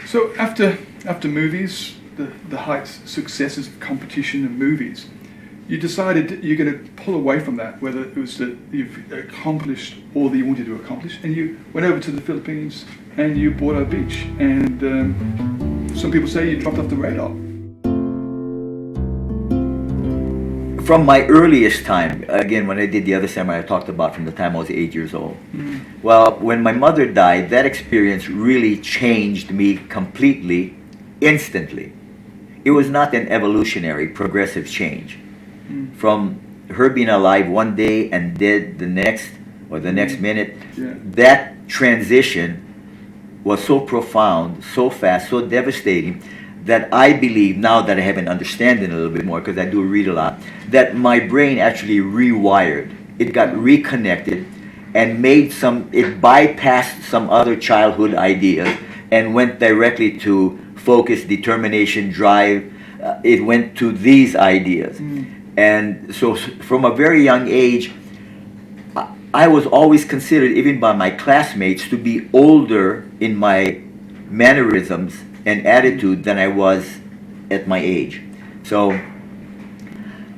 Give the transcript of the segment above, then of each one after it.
So after movies, the heights successes of competition and movies, you decided you're going to pull away from that, whether it was that you've accomplished all that you wanted to accomplish, and you went over to the Philippines and you bought a beach, and some people say you dropped off the radar. From my earliest time, again, when I did the other seminar I talked about from the time I was 8 years old. Well, when my mother died, that experience really changed me completely, instantly. It was not an evolutionary, progressive change. From her being alive one day and dead the next, or the next minute, that transition was so profound, so fast, so devastating, that I believe, now that I have an understanding a little bit more, because I do read a lot, that my brain actually rewired. It got reconnected and it bypassed some other childhood ideas and went directly to focus, determination, drive. It went to these ideas. And so from a very young age, I was always considered, even by my classmates, to be older in my mannerisms and attitude than I was at my age. So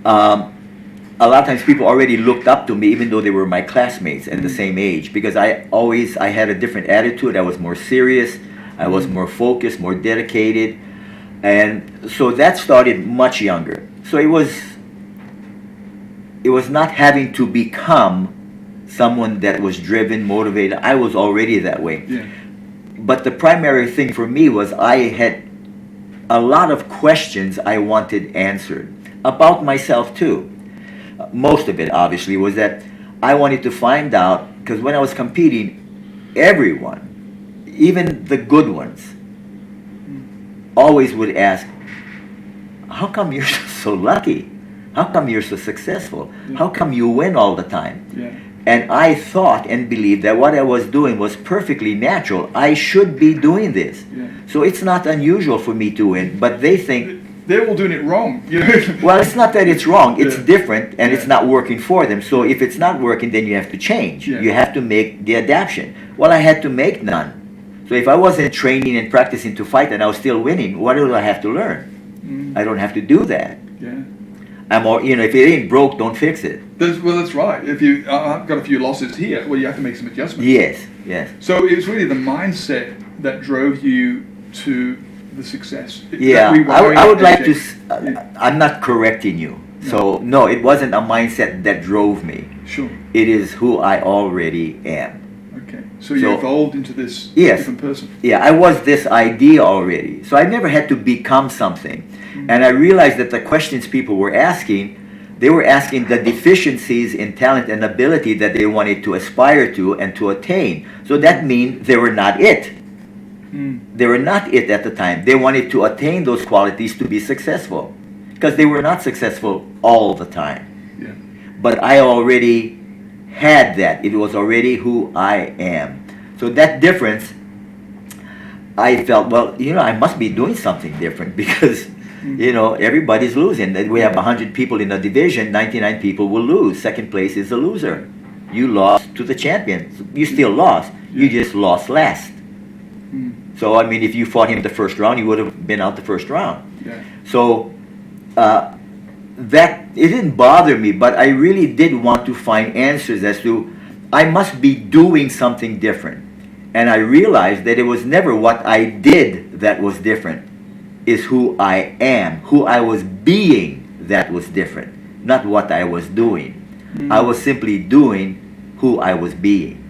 a lot of times people already looked up to me, even though they were my classmates at the same age, because I had a different attitude. I was more serious, I was more focused, more dedicated, and so that started much younger. So it was not having to become someone that was driven, motivated. I was already that way. But the primary thing for me was I had a lot of questions I wanted answered about myself too. Most of it, obviously, was that I wanted to find out, because when I was competing, everyone, even the good ones, always would ask, how come you're so lucky? How come you're so successful? How come you win all the time? And I thought and believed that what I was doing was perfectly natural. I should be doing this. So it's not unusual for me to win, but they think... They're all doing it wrong. Well, it's not that it's wrong. It's different, and it's not working for them. So if it's not working, then you have to change. You have to make the adaptation. Well, I had to make none. So if I wasn't training and practicing to fight and I was still winning, what do I have to learn? I don't have to do that. If it ain't broke, don't fix it. That's right. If I've got a few losses here, well, you have to make some adjustments. Yes. So it was really the mindset that drove you to the success. I would like to. I'm not correcting you. So no, it wasn't a mindset that drove me. Sure. It is who I already am. Okay. So you evolved into this different person. Yeah, I was this idea already. So I never had to become something. And I realized that the questions people were asking, they were asking the deficiencies in talent and ability that they wanted to aspire to and to attain. So that means they were not it. They were not it at the time. They wanted to attain those qualities to be successful, because they were not successful all the time. But I already had that. It was already who I am. So that difference, I felt, well, I must be doing something different, because everybody's losing. We have 100 people in a division, 99 people will lose. Second place is a loser. You lost to the champion. You still lost. You just lost last. So, if you fought him the first round, you would have been out the first round. So, that, it didn't bother me, but I really did want to find answers as to, I must be doing something different. And I realized that it was never what I did that was different. Is who I am, who I was being that was different, not what I was doing. I was simply doing who I was being.